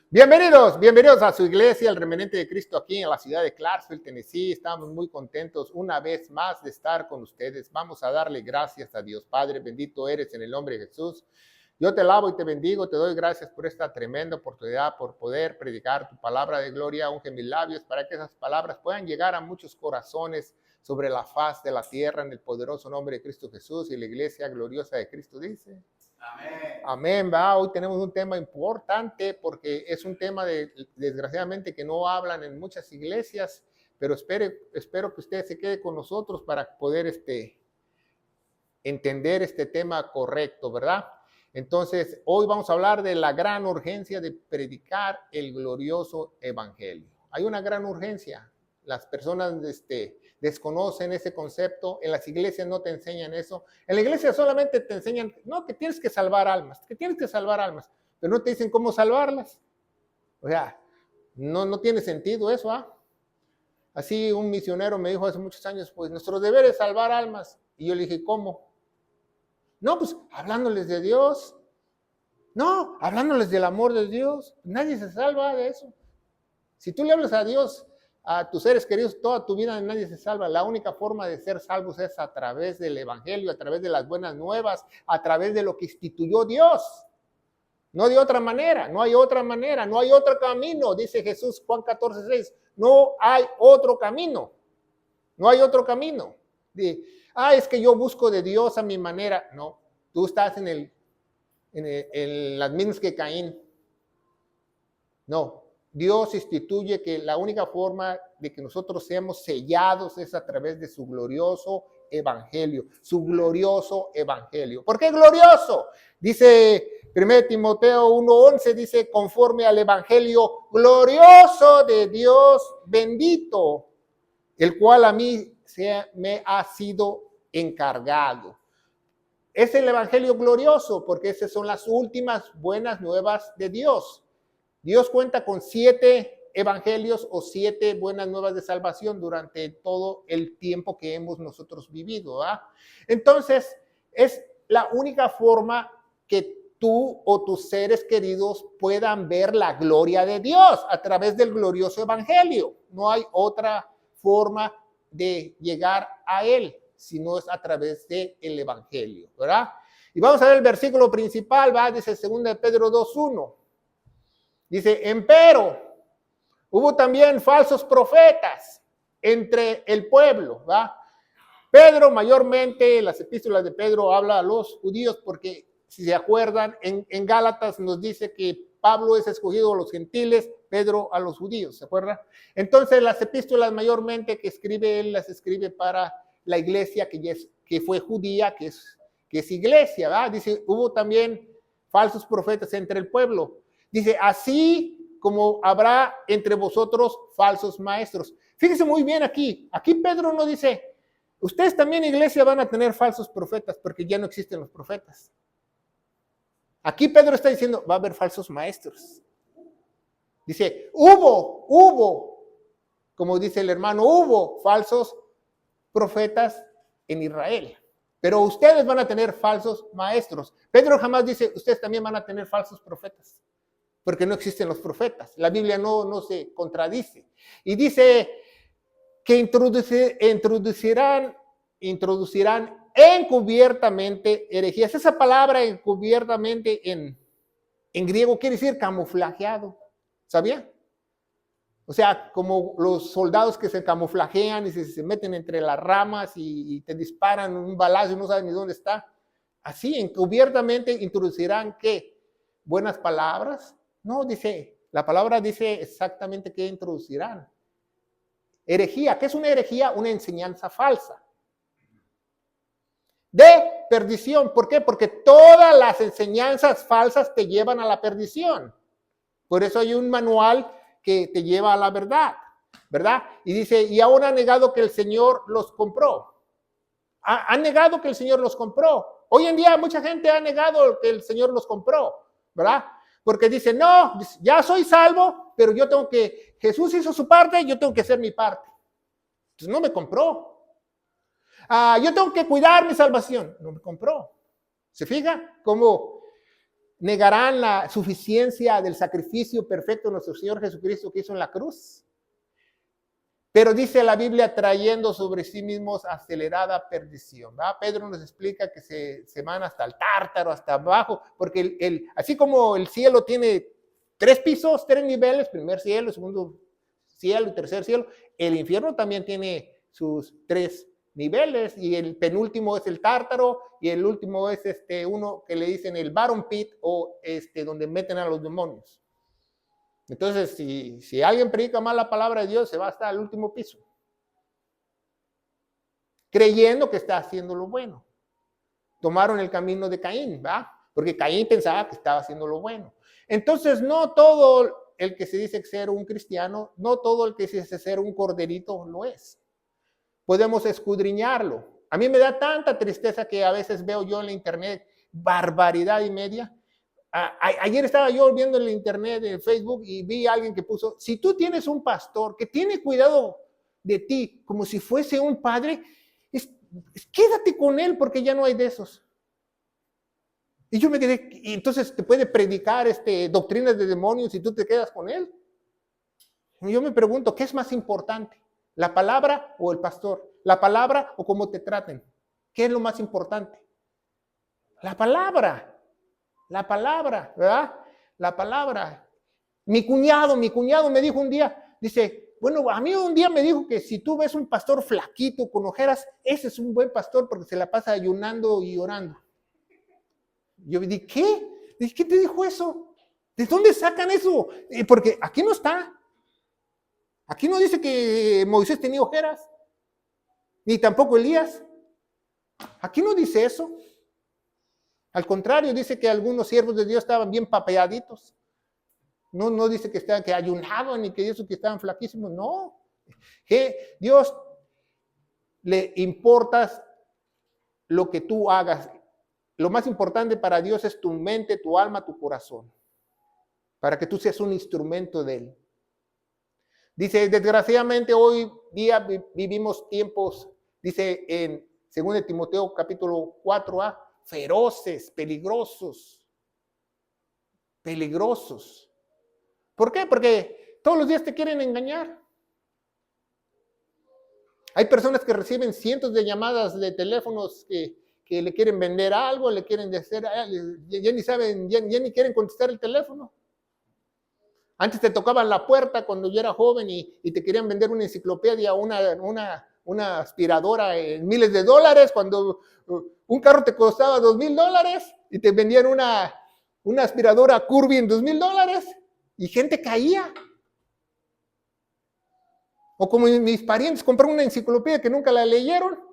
Bienvenidos a su iglesia, el Remanente de Cristo, aquí en la ciudad de Clarksville, Tennessee. Estamos muy contentos una vez más de estar con ustedes. Vamos a darle gracias a Dios. Padre, bendito eres en el nombre de Jesús. Yo te alabo y te bendigo, te doy gracias por esta tremenda oportunidad, por poder predicar tu palabra de gloria. Unge mis labios para que esas palabras puedan llegar a muchos corazones sobre la faz de la tierra, en el poderoso nombre de Cristo Jesús. Y la iglesia gloriosa de Cristo dice: amén. Amén, va. Hoy tenemos un tema importante porque es un tema desgraciadamente que no hablan en muchas iglesias, pero espero que usted se quede con nosotros para poder entender este tema correcto, ¿verdad? Entonces, hoy vamos a hablar de la gran urgencia de predicar el glorioso evangelio. Hay una gran urgencia. Las personas desconocen ese concepto. En las iglesias no te enseñan eso. En la iglesia solamente te enseñan, no, que tienes que salvar almas, pero no te dicen cómo salvarlas. O sea, no tiene sentido eso, ¿ah? Así un misionero me dijo hace muchos años, pues nuestro deber es salvar almas. Y yo le dije, ¿cómo? No, pues hablándoles de Dios. No, hablándoles del amor de Dios. Nadie se salva de eso. Si tú le hablas a Dios, a tus seres queridos, toda tu vida nadie se salva. La única forma de ser salvos es a través del evangelio, a través de las buenas nuevas, a través de lo que instituyó Dios. No de otra manera, no hay otra manera, no hay otro camino, dice Jesús, Juan 14:6. No hay otro camino. No hay otro camino. Es que yo busco de Dios a mi manera. No, tú estás en las mismas que Caín. No, Dios instituye que la única forma de que nosotros seamos sellados es a través de su glorioso evangelio. Su glorioso evangelio. ¿Por qué glorioso? Dice 1 Timoteo 1:11, dice, conforme al evangelio glorioso de Dios bendito, el cual a mí me ha sido encargado. Es el evangelio glorioso porque esas son las últimas buenas nuevas de Dios. Dios cuenta con 7 evangelios o 7 buenas nuevas de salvación durante todo el tiempo que hemos nosotros vivido, ¿verdad? Entonces, es la única forma que tú o tus seres queridos puedan ver la gloria de Dios a través del glorioso evangelio. No hay otra forma de llegar a él, sino es a través del evangelio, ¿verdad? Y vamos a ver el versículo principal, ¿va? Dice 2 de Pedro 2:1. Dice, empero, hubo también falsos profetas entre el pueblo, ¿va? Pedro mayormente, las epístolas de Pedro habla a los judíos porque, si se acuerdan, en Gálatas nos dice que Pablo es escogido a los gentiles, Pedro a los judíos, ¿se acuerdan? Entonces las epístolas mayormente que escribe él, las escribe para la iglesia que fue judía, que es iglesia, ¿verdad? Dice, hubo también falsos profetas entre el pueblo. Dice, así como habrá entre vosotros falsos maestros. Fíjense muy bien aquí. Aquí Pedro no dice, ustedes también, iglesia, van a tener falsos profetas, porque ya no existen los profetas. Aquí Pedro está diciendo, va a haber falsos maestros. Dice, hubo, como dice el hermano, hubo falsos profetas en Israel. Pero ustedes van a tener falsos maestros. Pedro jamás dice, ustedes también van a tener falsos profetas, porque no existen los profetas. La Biblia no se contradice. Y dice que introducirán encubiertamente herejías. Esa palabra encubiertamente en griego quiere decir camuflajeado. ¿Sabía? O sea, como los soldados que se camuflajean y se meten entre las ramas y te disparan un balazo y no saben ni dónde está. Así, encubiertamente introducirán, ¿qué? Buenas palabras. No, dice, la palabra dice exactamente qué introducirán. Herejía. ¿Qué es una herejía? Una enseñanza falsa. De perdición. ¿Por qué? Porque todas las enseñanzas falsas te llevan a la perdición. Por eso hay un manual que te lleva a la verdad, ¿verdad? Y dice, y ahora han negado que el Señor los compró. Han negado que el Señor los compró. Hoy en día mucha gente ha negado que el Señor los compró, ¿verdad? Porque dice, no, ya soy salvo, pero Jesús hizo su parte, yo tengo que hacer mi parte. Entonces no me compró. Yo tengo que cuidar mi salvación, no me compró. ¿Se fija? Como negarán la suficiencia del sacrificio perfecto de nuestro Señor Jesucristo que hizo en la cruz. Pero dice la Biblia, trayendo sobre sí mismos acelerada perdición. ¿Va? Pedro nos explica que se van hasta el Tártaro, hasta abajo, porque así como el cielo tiene 3 pisos, 3 niveles, primer cielo, segundo cielo y tercer cielo, el infierno también tiene sus 3 niveles, y el penúltimo es el Tártaro, y el último es uno que le dicen el Baron Pit, o donde meten a los demonios. Entonces, si alguien predica mal la palabra de Dios, se va hasta el último piso, creyendo que está haciendo lo bueno. Tomaron el camino de Caín, ¿va? Porque Caín pensaba que estaba haciendo lo bueno. Entonces, no todo el que se dice ser un cristiano, no todo el que se dice ser un corderito lo es. Podemos escudriñarlo. A mí me da tanta tristeza que a veces veo yo en la internet barbaridad y media. Ayer estaba yo viendo en el internet, en Facebook, y vi a alguien que puso, si tú tienes un pastor que tiene cuidado de ti como si fuese un padre, quédate con él porque ya no hay de esos. Y yo me quedé, y entonces te puede predicar doctrinas de demonios y tú te quedas con él. Y yo me pregunto, ¿qué es más importante? ¿La palabra o el pastor? ¿La palabra o cómo te traten? ¿Qué es lo más importante? La palabra. La palabra, ¿verdad? La palabra. Mi cuñado me dijo un día, dice, bueno, a mí un día me dijo que si tú ves un pastor flaquito con ojeras, ese es un buen pastor porque se la pasa ayunando y orando. Yo me dije, ¿qué? Dije, ¿qué te dijo eso? ¿De dónde sacan eso? Porque aquí no está. Aquí no dice que Moisés tenía ojeras, ni tampoco Elías. Aquí no dice eso. Al contrario, dice que algunos siervos de Dios estaban bien papeaditos. No dice que ayunaban ni que eso, que estaban flaquísimos. No. Que Dios le importas lo que tú hagas. Lo más importante para Dios es tu mente, tu alma, tu corazón. Para que tú seas un instrumento de Él. Dice, desgraciadamente hoy día vivimos tiempos, dice en 2 Timoteo capítulo 4a, feroces, peligrosos. ¿Por qué? Porque todos los días te quieren engañar. Hay personas que reciben cientos de llamadas de teléfonos que le quieren vender algo, le quieren hacer, ya ni saben, ya ni quieren contestar el teléfono. Antes te tocaban la puerta cuando yo era joven y te querían vender una enciclopedia, una aspiradora en miles de dólares, cuando un carro te costaba $2,000 y te vendían una aspiradora Kirby en $2,000 y gente caía. O como mis parientes compraron una enciclopedia que nunca la leyeron.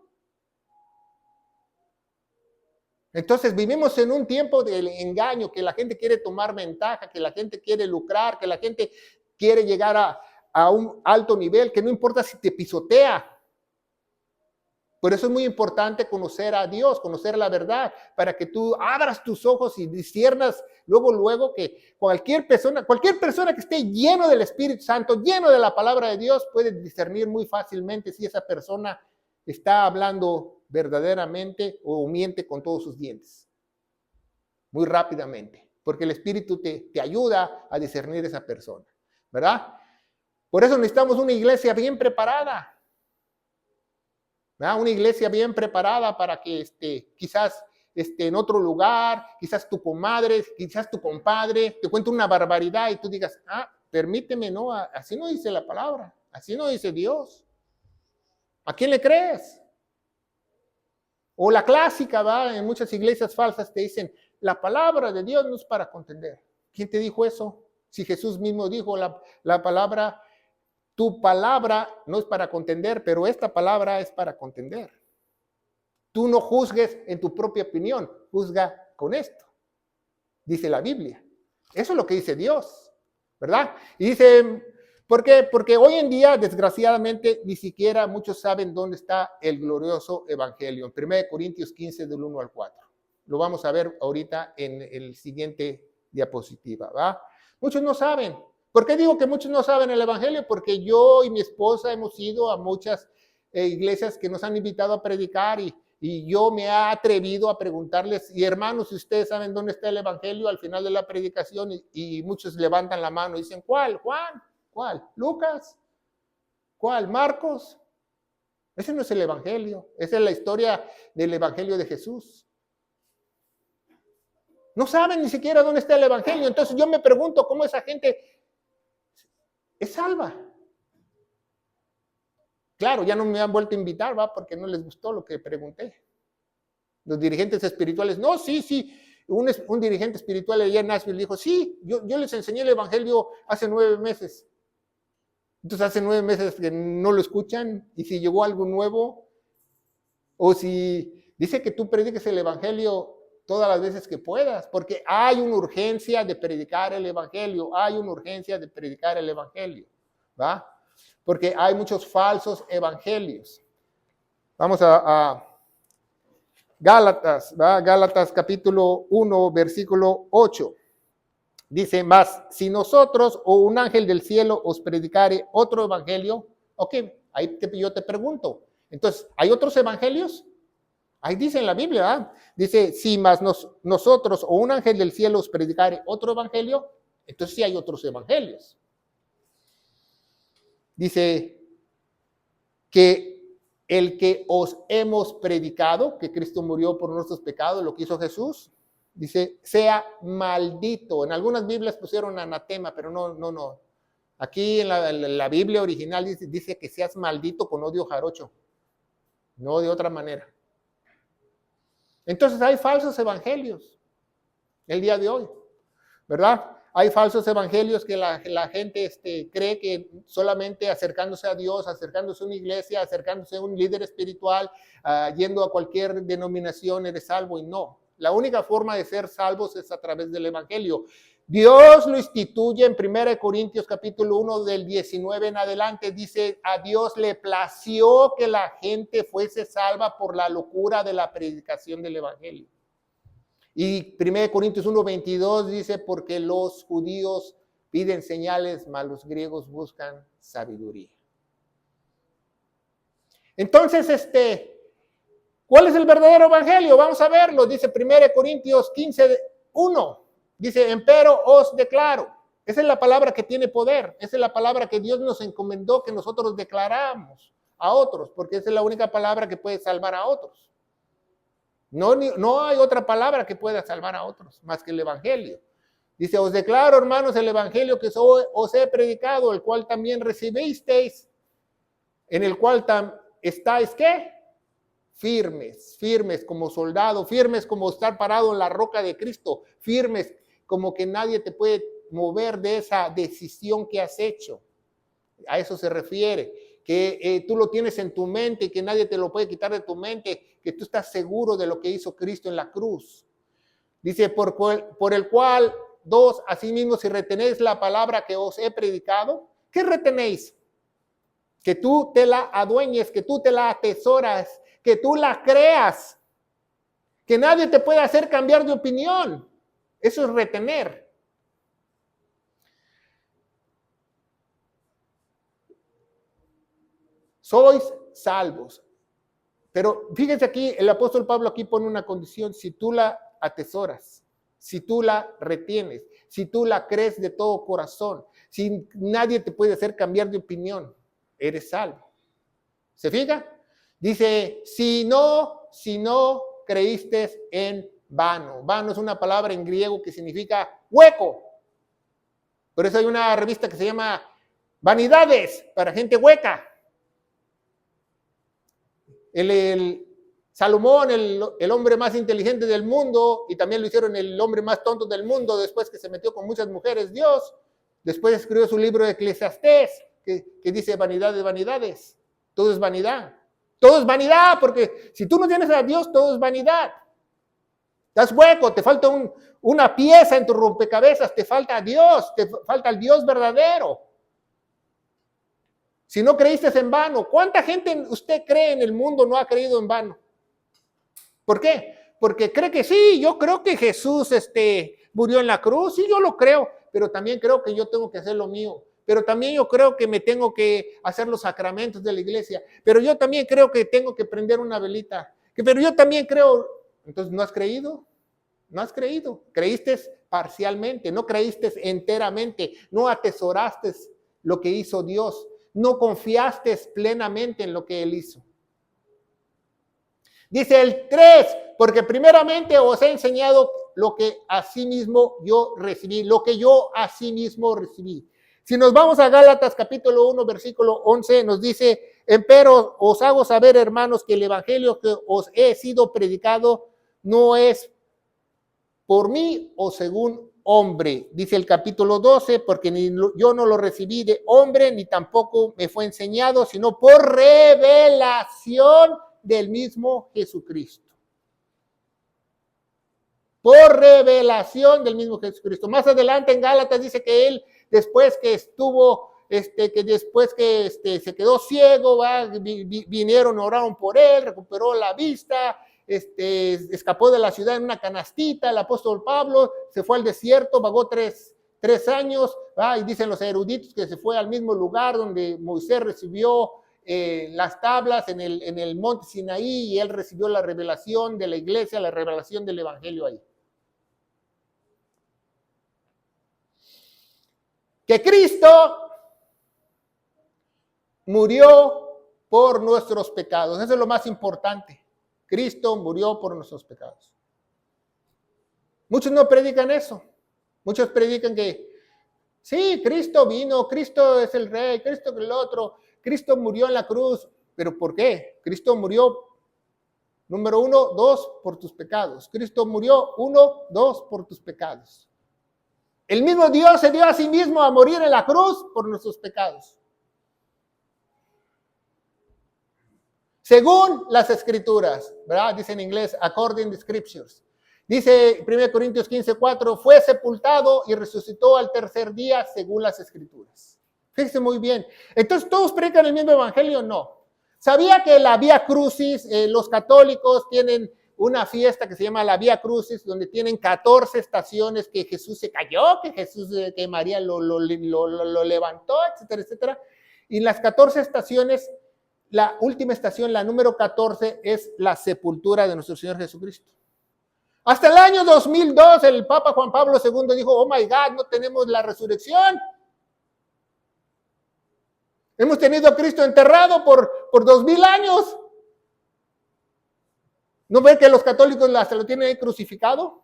Entonces vivimos en un tiempo del engaño, que la gente quiere tomar ventaja, que la gente quiere lucrar, que la gente quiere llegar a un alto nivel, que no importa si te pisotea. Por eso es muy importante conocer a Dios, conocer la verdad, para que tú abras tus ojos y disciernas luego que cualquier persona que esté lleno del Espíritu Santo, lleno de la palabra de Dios, puede discernir muy fácilmente si esa persona está hablando verdaderamente o miente con todos sus dientes. Muy rápidamente, porque el Espíritu te ayuda a discernir esa persona, ¿verdad? Por eso necesitamos una iglesia bien preparada. ¿Verdad? Una iglesia bien preparada para que quizás en otro lugar, quizás tu comadre, quizás tu compadre te cuente una barbaridad y tú digas, permíteme, no, así no dice la palabra, así no dice Dios. ¿A quién le crees? O la clásica, ¿va? En muchas iglesias falsas te dicen, la palabra de Dios no es para contender. ¿Quién te dijo eso? Si Jesús mismo dijo, la palabra, tu palabra no es para contender, pero esta palabra es para contender. Tú no juzgues en tu propia opinión, juzga con esto, dice la Biblia. Eso es lo que dice Dios, ¿verdad? Y dice, ¿por qué? Porque hoy en día, desgraciadamente, ni siquiera muchos saben dónde está el glorioso evangelio. En 1 Corintios 15, del 1 al 4. Lo vamos a ver ahorita en el siguiente diapositiva, ¿va? Muchos no saben. ¿Por qué digo que muchos no saben el evangelio? Porque yo y mi esposa hemos ido a muchas iglesias que nos han invitado a predicar y Y yo me he atrevido a preguntarles, y hermanos, si ustedes saben dónde está el evangelio al final de la predicación, y muchos levantan la mano y dicen, ¿cuál? Juan, ¿cuál? ¿Lucas? ¿Cuál? ¿Marcos? Ese no es el evangelio, esa es la historia del evangelio de Jesús. No saben ni siquiera dónde está el evangelio. Entonces yo me pregunto cómo esa gente es salva. Claro, ya no me han vuelto a invitar, ¿va? Porque no les gustó lo que pregunté. Los dirigentes espirituales, no, sí. Un dirigente espiritual allá en Nashville dijo, sí, yo les enseñé el evangelio hace 9 meses. Entonces hace 9 meses que no lo escuchan, y si llegó algo nuevo, o si dice que tú prediques el evangelio todas las veces que puedas, porque hay una urgencia de predicar el evangelio, ¿va? Porque hay muchos falsos evangelios. Vamos a Gálatas, ¿va? Gálatas capítulo 1, versículo 8. Dice, mas si nosotros o un ángel del cielo os predicare otro evangelio, ok, ahí yo te pregunto, entonces, ¿hay otros evangelios? Ahí dice en la Biblia, ¿verdad? Dice, si más nosotros o un ángel del cielo os predicare otro evangelio, entonces sí hay otros evangelios. Dice que el que os hemos predicado, que Cristo murió por nuestros pecados, lo que hizo Jesús, dice, sea maldito. En algunas Biblias pusieron anatema, pero no. Aquí en la Biblia original dice que seas maldito con odio jarocho, no de otra manera. Entonces hay falsos evangelios el día de hoy, ¿verdad? Hay falsos evangelios que la gente cree que solamente acercándose a Dios, acercándose a una iglesia, acercándose a un líder espiritual, yendo a cualquier denominación eres salvo, y no. La única forma de ser salvos es a través del evangelio. Dios lo instituye en 1 Corintios capítulo 1 del 19 en adelante. Dice, a Dios le plació que la gente fuese salva por la locura de la predicación del evangelio. Y 1 Corintios 1:22 dice, porque los judíos piden señales, mas los griegos buscan sabiduría. Entonces, ¿cuál es el verdadero evangelio? Vamos a verlo. Dice 1 Corintios 15:1. Dice, empero os declaro. Esa es la palabra que tiene poder. Esa es la palabra que Dios nos encomendó que nosotros declaramos a otros, porque esa es la única palabra que puede salvar a otros. No hay otra palabra que pueda salvar a otros más que el evangelio. Dice, os declaro, hermanos, el evangelio que os he predicado, el cual también recibisteis, en el cual estáis, ¿qué? Firmes como soldado, firmes como estar parado en la roca de Cristo, firmes como que nadie te puede mover de esa decisión que has hecho. A eso se refiere. Que tú lo tienes en tu mente y que nadie te lo puede quitar de tu mente, que tú estás seguro de lo que hizo Cristo en la cruz. Dice, por el cual, asimismo, si retenéis la palabra que os he predicado, ¿qué retenéis? Que tú te la adueñes, que tú te la atesoras, que tú la creas, que nadie te pueda hacer cambiar de opinión. Eso es retener. Sois salvos. Pero fíjense aquí, el apóstol Pablo aquí pone una condición: si tú la atesoras, si tú la retienes, si tú la crees de todo corazón, si nadie te puede hacer cambiar de opinión, eres salvo. ¿Se fija? Dice, si no creíste en vano. Vano es una palabra en griego que significa hueco. Por eso hay una revista que se llama Vanidades, para gente hueca. Salomón, el hombre más inteligente del mundo, y también lo hicieron el hombre más tonto del mundo después que se metió con muchas mujeres, Dios, después escribió su libro de Eclesiastés, que dice vanidad de vanidades, todo es vanidad. Todo es vanidad, porque si tú no tienes a Dios, todo es vanidad. Estás hueco, te falta una pieza en tu rompecabezas, te falta Dios, te falta el Dios verdadero. Si no creíste en vano, ¿cuánta gente usted cree en el mundo no ha creído en vano? ¿Por qué? Porque cree que sí, yo creo que Jesús murió en la cruz, sí, yo lo creo, pero también creo que yo tengo que hacer lo mío. Pero también yo creo que me tengo que hacer los sacramentos de la iglesia. Pero yo también creo que tengo que prender una velita. Pero yo también creo. Entonces, ¿no has creído? No has creído. Creíste parcialmente, no creíste enteramente, no atesoraste lo que hizo Dios, no confiaste plenamente en lo que Él hizo. Dice el 3, porque primeramente os he enseñado lo que asimismo yo recibí, lo que yo asimismo recibí. Si nos vamos a Gálatas capítulo 1, versículo 11, nos dice, empero os hago saber, hermanos, que el evangelio que os he sido predicado no es por mí o según hombre. Dice el capítulo 12, porque yo no lo recibí de hombre, ni tampoco me fue enseñado, sino por revelación del mismo Jesucristo. Por revelación del mismo Jesucristo. Más adelante en Gálatas dice que él, después que estuvo, se quedó ciego, vinieron, oraron por él, recuperó la vista, escapó de la ciudad en una canastita. El apóstol Pablo se fue al desierto, vagó tres años, y dicen los eruditos que se fue al mismo lugar donde Moisés recibió las tablas en el monte Sinaí, y él recibió la revelación de la iglesia, la revelación del evangelio ahí. Que Cristo murió por nuestros pecados. Eso es lo más importante. Cristo murió por nuestros pecados. Muchos no predican eso. Muchos predican que sí, Cristo vino, Cristo es el rey, Cristo es el otro, Cristo murió en la cruz. ¿Pero por qué? Cristo murió, número 1, 2, por tus pecados. Cristo murió, 1, 2, por tus pecados. El mismo Dios se dio a sí mismo a morir en la cruz por nuestros pecados. Según las escrituras, ¿verdad? Dice en inglés, according to scriptures. Dice 1 Corintios 15:4, fue sepultado y resucitó al tercer día según las escrituras. Fíjense muy bien. Entonces, ¿todos predican el mismo evangelio? No. ¿Sabía que la Vía Crucis, los católicos tienen una fiesta que se llama la Vía Crucis, donde tienen 14 estaciones, que Jesús se cayó, que María lo levantó, etcétera, etcétera? Y las 14 estaciones, la última estación, la número 14, es la sepultura de nuestro Señor Jesucristo. Hasta el año 2002, el Papa Juan Pablo II dijo, oh my God, no tenemos la resurrección. Hemos tenido a Cristo enterrado por 2000 años. ¿No ven que los católicos hasta lo tienen ahí crucificado?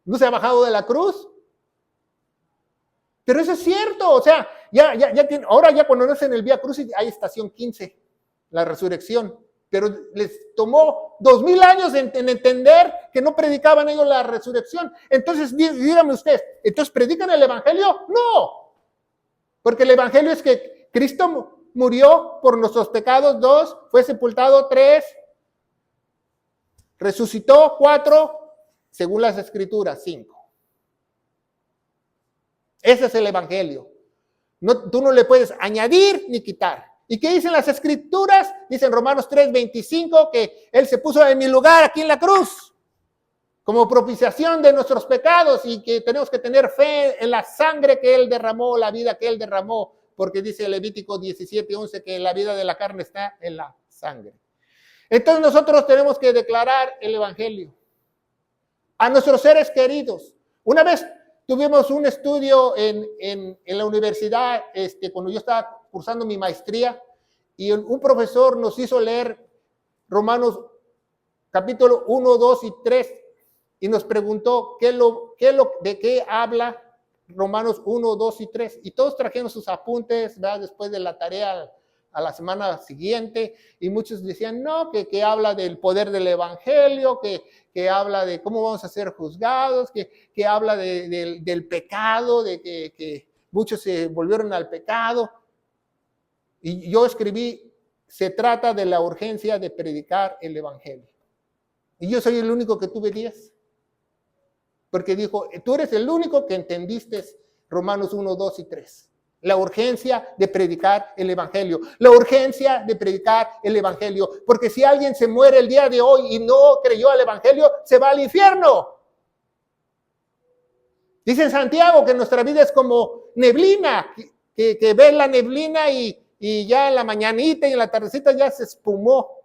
¿No se ha bajado de la cruz? Pero eso es cierto, o sea, ahora ya cuando no es en el Vía Crucis hay estación 15, la resurrección. Pero les tomó 2000 años en entender que no predicaban ellos la resurrección. Entonces, dígame usted, ¿entonces predican el evangelio? No, porque el evangelio es que Cristo murió por nuestros pecados, 2, fue sepultado, 3, resucitó, 4, según las escrituras, 5. Ese es el evangelio. No, tú no le puedes añadir ni quitar. ¿Y qué dicen las escrituras? Dicen Romanos 3:25 que Él se puso en mi lugar aquí en la cruz como propiciación de nuestros pecados, y que tenemos que tener fe en la sangre que Él derramó, la vida que Él derramó, porque dice Levítico 17:11 que la vida de la carne está en la sangre. Entonces nosotros tenemos que declarar el evangelio a nuestros seres queridos. Una vez tuvimos un estudio en la universidad, cuando yo estaba cursando mi maestría, y un profesor nos hizo leer Romanos capítulo 1, 2 y 3, y nos preguntó de qué habla Romanos 1, 2 y 3, y todos trajeron sus apuntes, ¿verdad? Después de la tarea a la semana siguiente, y muchos decían, no, que habla del poder del evangelio, que habla de cómo vamos a ser juzgados, que habla del pecado, de que muchos se volvieron al pecado. Y yo escribí, se trata de la urgencia de predicar el evangelio. Y yo soy el único que tuve 10. Porque dijo, tú eres el único que entendiste Romanos 1, 2 y 3. La urgencia de predicar el evangelio. La urgencia de predicar el evangelio. Porque si alguien se muere el día de hoy y no creyó al evangelio, se va al infierno. Dice en Santiago que nuestra vida es como neblina, que ves la neblina y ya en la mañanita y en la tardecita ya se espumó.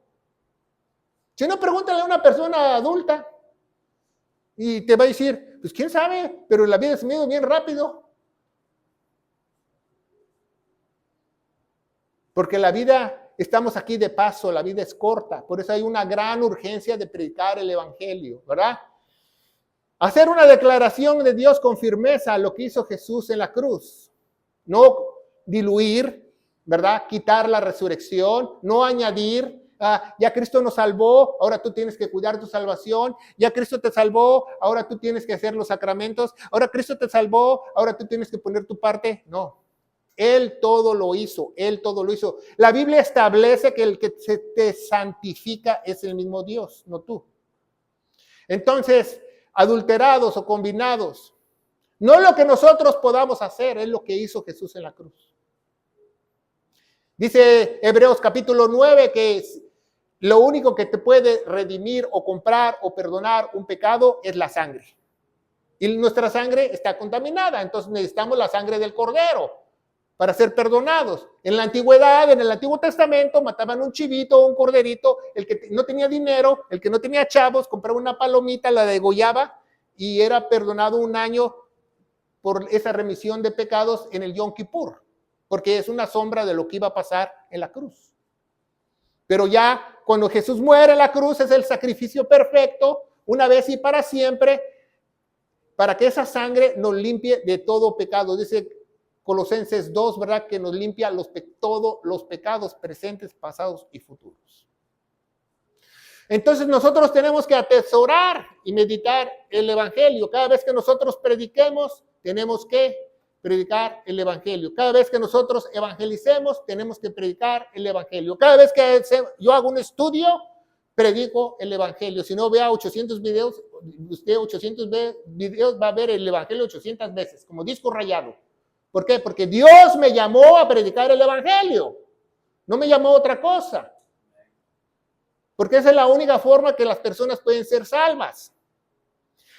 Si no, pregúntale a una persona adulta y te va a decir, pues quién sabe, pero la vida se me ha ido bien rápido. Porque la vida, estamos aquí de paso, la vida es corta, por eso hay una gran urgencia de predicar el evangelio, ¿verdad? Hacer una declaración de Dios con firmeza, lo que hizo Jesús en la cruz. No diluir, ¿verdad? Quitar la resurrección, no añadir. Ya Cristo nos salvó, ahora tú tienes que cuidar tu salvación. Ya Cristo te salvó, ahora tú tienes que hacer los sacramentos. Ahora Cristo te salvó, ahora tú tienes que poner tu parte. No, Él todo lo hizo, Él todo lo hizo. La Biblia establece que el que se te santifica es el mismo Dios, no tú. Entonces, adulterados o combinados, no lo que nosotros podamos hacer, es lo que hizo Jesús en la cruz. Dice Hebreos capítulo 9 que lo único que te puede redimir o comprar o perdonar un pecado es la sangre. Y nuestra sangre está contaminada, entonces necesitamos la sangre del Cordero para ser perdonados. En la antigüedad, en el Antiguo Testamento, mataban un chivito, un corderito, el que no tenía dinero, el que no tenía chavos, compraba una palomita, la degollaba y era perdonado un año por esa remisión de pecados en el Yom Kippur, porque es una sombra de lo que iba a pasar en la cruz. Pero ya cuando Jesús muere en la cruz es el sacrificio perfecto, una vez y para siempre, para que esa sangre nos limpie de todo pecado. Dice Colosenses 2, ¿verdad? Que nos limpia todos los pecados presentes, pasados y futuros. Entonces nosotros tenemos que atesorar y meditar el evangelio. Cada vez que nosotros prediquemos, tenemos que predicar el evangelio. Cada vez que nosotros evangelicemos, tenemos que predicar el evangelio. Cada vez que yo hago un estudio, predico el evangelio. Si no, vea 800 videos, usted 800 videos va a ver el evangelio 800 veces, como disco rayado. ¿Por qué? Porque Dios me llamó a predicar el evangelio. No me llamó a otra cosa. Porque esa es la única forma que las personas pueden ser salvas.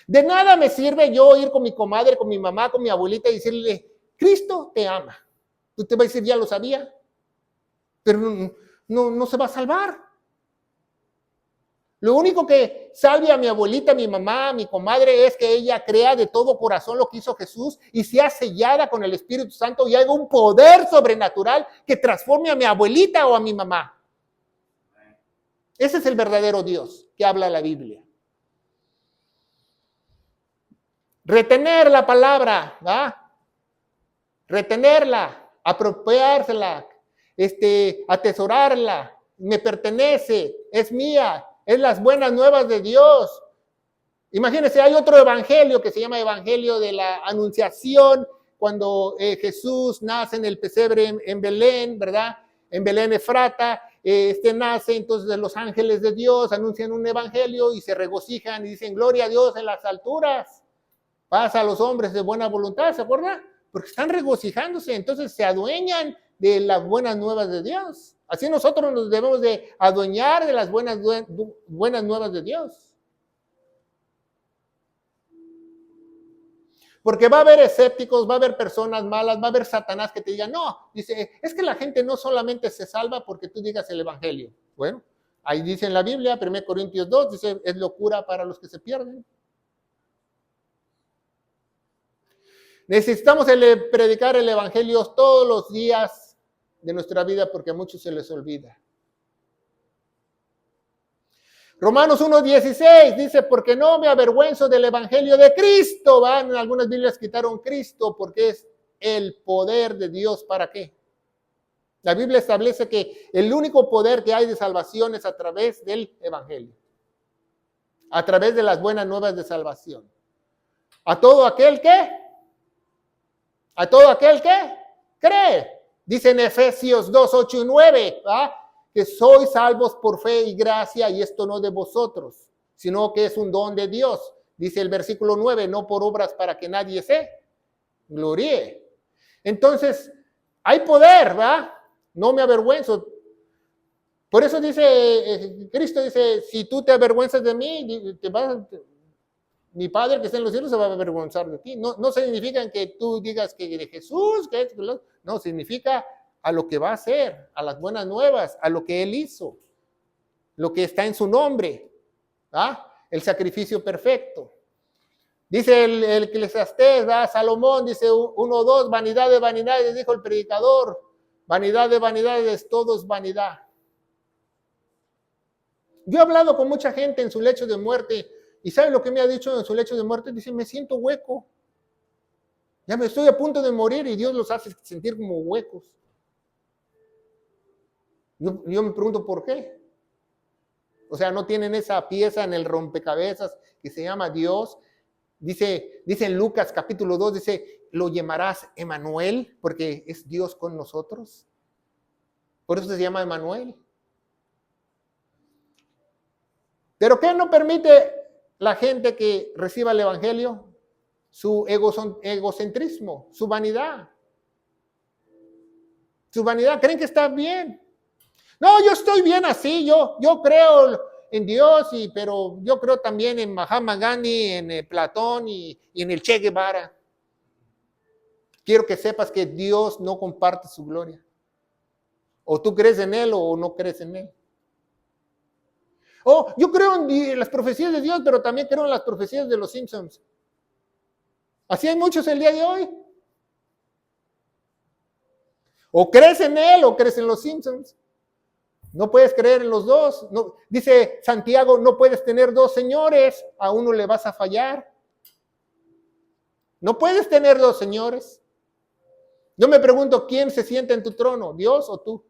De nada me sirve yo ir con mi comadre, con mi mamá, con mi abuelita y decirle, Cristo te ama. Tú te vas a decir, ya lo sabía, pero no se va a salvar. Lo único que salve a mi abuelita, a mi mamá, a mi comadre es que ella crea de todo corazón lo que hizo Jesús y sea sellada con el Espíritu Santo y haga un poder sobrenatural que transforme a mi abuelita o a mi mamá. Ese es el verdadero Dios que habla la Biblia. Retener la palabra, ¿verdad? Retenerla, apropiársela, atesorarla, me pertenece, es mía, es las buenas nuevas de Dios. Imagínense, hay otro evangelio que se llama Evangelio de la Anunciación, cuando Jesús nace en el pesebre en Belén, ¿verdad? En Belén Efrata, nace, entonces los ángeles de Dios anuncian un evangelio y se regocijan y dicen, gloria a Dios en las alturas. Pasa a los hombres de buena voluntad, ¿se acuerdan? Porque están regocijándose, entonces se adueñan de las buenas nuevas de Dios. Así nosotros nos debemos de adueñar de las buenas nuevas de Dios. Porque va a haber escépticos, va a haber personas malas, va a haber Satanás que te diga, no, dice, es que la gente no solamente se salva porque tú digas el evangelio. Bueno, ahí dice en la Biblia, 1 Corintios 2, dice, es locura para los que se pierden. Necesitamos predicar el evangelio todos los días de nuestra vida porque a muchos se les olvida. Romanos 1:16 dice, porque no me avergüenzo del evangelio de Cristo. ¿Va? En algunas Biblias quitaron Cristo porque es el poder de Dios. ¿Para qué? La Biblia establece que el único poder que hay de salvación es a través del evangelio. A través de las buenas nuevas de salvación. A todo aquel que cree. Dice en Efesios 2, 8 y 9, ¿verdad? Que sois salvos por fe y gracia, y esto no de vosotros, sino que es un don de Dios. Dice el versículo 9, no por obras para que nadie se gloríe. Entonces, hay poder, ¿verdad? No me avergüenzo. Por eso dice, Cristo dice, si tú te avergüenzas de mí, mi Padre que está en los cielos se va a avergonzar de ti. No significa que tú digas que de Jesús, no, significa a lo que va a hacer, a las buenas nuevas, a lo que Él hizo. lo que está en su nombre, el sacrificio perfecto. Dice el Eclesiastés, Salomón, dice 1:2, vanidad de vanidades, dijo el predicador, vanidad de vanidades, todo es vanidad. Yo he hablado con mucha gente en su lecho de muerte, y ¿sabe lo que me ha dicho en su lecho de muerte? Dice, me siento hueco. Ya me estoy a punto de morir y Dios los hace sentir como huecos. Yo me pregunto por qué. O sea, no tienen esa pieza en el rompecabezas que se llama Dios. Dice en Lucas capítulo 2, dice, lo llamarás Emanuel, porque es Dios con nosotros. Por eso se llama Emanuel. ¿Pero qué no permite la gente que reciba el evangelio? Su egocentrismo, su vanidad. Su vanidad, creen que está bien. No, yo estoy bien así, yo creo en Dios, pero yo creo también en Mahatma Gandhi, en Platón y en el Che Guevara. Quiero que sepas que Dios no comparte su gloria. O tú crees en Él o no crees en Él. Yo creo en las profecías de Dios, pero también creo en las profecías de los Simpsons. Así hay muchos el día de hoy. O crees en Él o crees en los Simpsons. No puedes creer en los dos. No, dice Santiago, no puedes tener dos señores, a uno le vas a fallar. No puedes tener dos señores. Yo me pregunto, ¿quién se sienta en tu trono? ¿Dios o tú?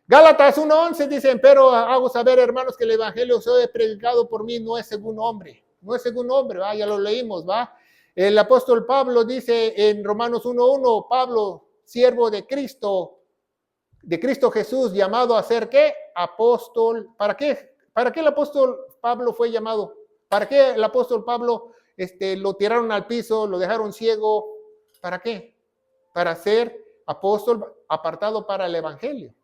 Gálatas 1:11 dicen, pero hago saber, hermanos, que el evangelio que he predicado por mí no es según hombre. No es según hombre, ya lo leímos, El apóstol Pablo dice en Romanos 1:1, Pablo, siervo de Cristo Jesús, llamado a ser, ¿qué? Apóstol. ¿Para qué? ¿Para qué el apóstol Pablo fue llamado? ¿Para qué el apóstol Pablo lo tiraron al piso, lo dejaron ciego? ¿Para qué? Para ser apóstol apartado para el evangelio.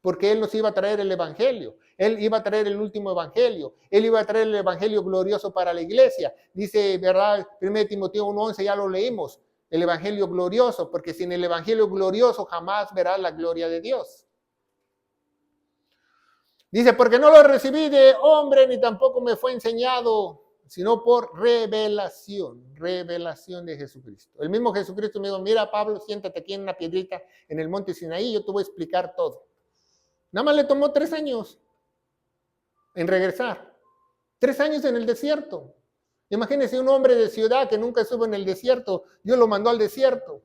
Porque Él nos iba a traer el evangelio. Él iba a traer el último evangelio. Él iba a traer el evangelio glorioso para la iglesia. Dice, ¿verdad? 1 Timoteo 1:11, ya lo leímos. El evangelio glorioso, porque sin el evangelio glorioso jamás verás la gloria de Dios. Dice, porque no lo recibí de hombre, ni tampoco me fue enseñado, sino por revelación de Jesucristo. El mismo Jesucristo me dijo, mira Pablo, siéntate aquí en una piedrita en el monte Sinaí, yo te voy a explicar todo. Nada más le tomó 3 años en regresar. 3 años en el desierto. Imagínense un hombre de ciudad que nunca estuvo en el desierto. Dios lo mandó al desierto.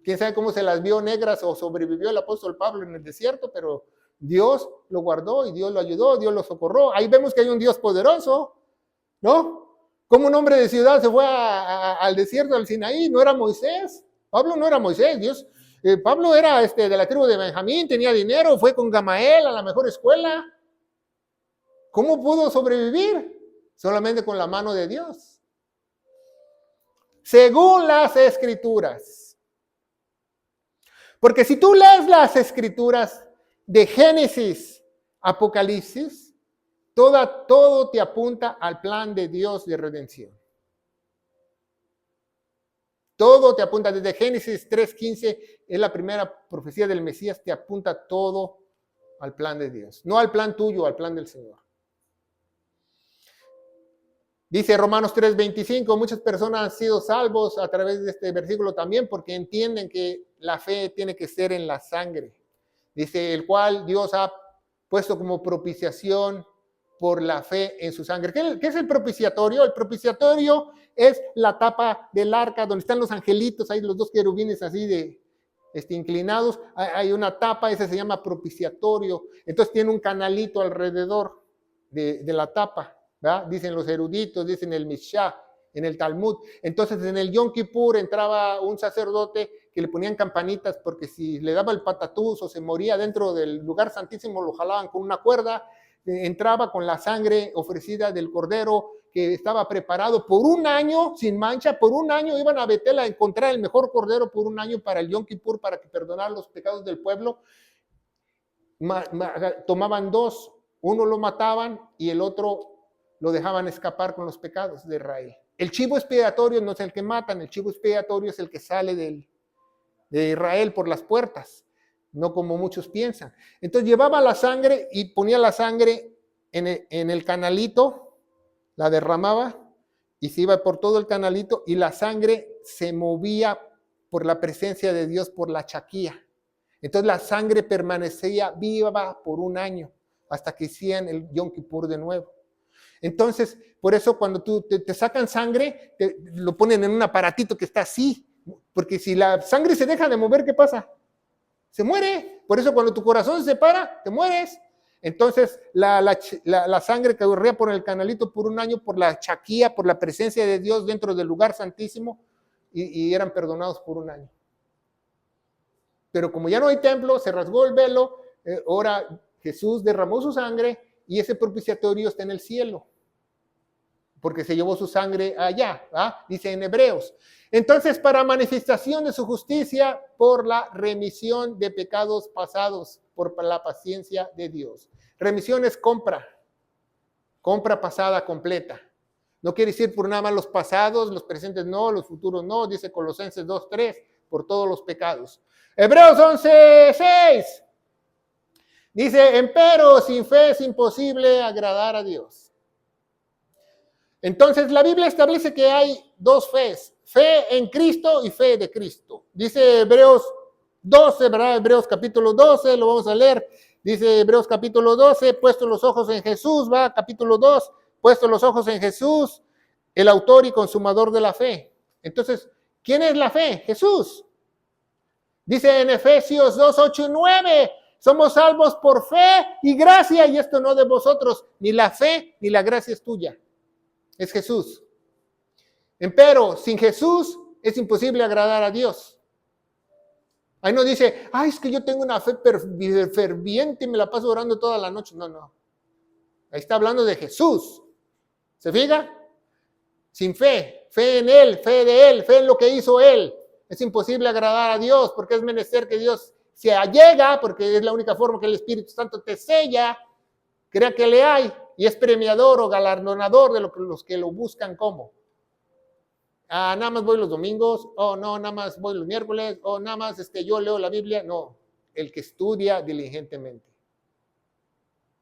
Quién sabe cómo se las vio negras o sobrevivió el apóstol Pablo en el desierto, pero Dios lo guardó y Dios lo ayudó, Dios lo socorró. Ahí vemos que hay un Dios poderoso, ¿no? Como un hombre de ciudad se fue al desierto, al Sinaí, no era Moisés. Pablo no era Moisés, Pablo era de la tribu de Benjamín, tenía dinero, fue con Gamaliel a la mejor escuela. ¿Cómo pudo sobrevivir? Solamente con la mano de Dios. Según las Escrituras. Porque si tú lees las Escrituras de Génesis, Apocalipsis, todo te apunta al plan de Dios de redención. Todo te apunta, desde Génesis 3:15, es la primera profecía del Mesías, te apunta todo al plan de Dios. No al plan tuyo, al plan del Señor. Dice Romanos 3:25, muchas personas han sido salvos a través de este versículo también porque entienden que la fe tiene que ser en la sangre. Dice, el cual Dios ha puesto como propiciación por la fe en su sangre. ¿Qué es el propiciatorio? El propiciatorio es la tapa del arca donde están los angelitos, ahí los 2 querubines así inclinados. Hay una tapa, ese se llama propiciatorio. Entonces tiene un canalito alrededor de la tapa, ¿verdad? Dicen los eruditos, dicen el Mishná, en el Talmud. Entonces en el Yom Kippur entraba un sacerdote que le ponían campanitas porque si le daba el patatús o se moría dentro del lugar santísimo, lo jalaban con una cuerda. Entraba con la sangre ofrecida del cordero que estaba preparado por 1 año sin mancha. Por 1 año iban a Betel a encontrar el mejor cordero por 1 año para el Yom Kippur, para que perdonar los pecados del pueblo. Tomaban 2, uno lo mataban y el otro lo dejaban escapar con los pecados de Israel. El chivo expiatorio no es el que matan, el chivo expiatorio es el que sale de Israel por las puertas, no como muchos piensan. Entonces llevaba la sangre y ponía la sangre en el canalito, la derramaba y se iba por todo el canalito y la sangre se movía por la presencia de Dios, por la chaquía. Entonces la sangre permanecía viva por un año hasta que hacían el Yom Kippur de nuevo. Entonces, por eso cuando te sacan sangre, lo ponen en un aparatito que está así, porque si la sangre se deja de mover, ¿qué pasa? Se muere. Por eso cuando tu corazón se para, te mueres. Entonces la sangre que corría por el canalito por un año, por la chaquía, por la presencia de Dios dentro del lugar santísimo, y eran perdonados por un año. Pero como ya no hay templo, se rasgó el velo, ahora Jesús derramó su sangre y ese propiciatorio está en el cielo, porque se llevó su sangre allá, dice en Hebreos. Entonces, para manifestación de su justicia, por la remisión de pecados pasados, por la paciencia de Dios. Remisión es compra pasada completa. No quiere decir por nada más los pasados, los presentes no, los futuros no, dice Colosenses 2:3, por todos los pecados. Hebreos 11:6. Dice, empero sin fe es imposible agradar a Dios. Entonces la Biblia establece que hay dos fees, fe en Cristo y fe de Cristo. Dice Hebreos 12, ¿verdad? Hebreos capítulo 12, lo vamos a leer. Dice Hebreos capítulo 12, puesto los ojos en Jesús, va, capítulo 2, puesto los ojos en Jesús, el autor y consumador de la fe. Entonces, ¿quién es la fe? Jesús. Dice en Efesios 2, 8 y 9, somos salvos por fe y gracia, y esto no de vosotros, ni la fe ni la gracia es tuya, es Jesús. Empero, sin Jesús es imposible agradar a Dios. Ahí no dice, ay, es que yo tengo una fe ferviente y me la paso orando toda la noche. No, no. Ahí está hablando de Jesús. ¿Se fija? Sin fe, fe en Él, fe de Él, fe en lo que hizo Él. Es imposible agradar a Dios porque es menester que Dios se allega, porque es la única forma que el Espíritu Santo te sella, crea que le hay, y es premiador o galardonador de los que lo buscan como. Nada más voy los domingos, no, nada más voy los miércoles, nada más yo leo la Biblia. No, el que estudia diligentemente.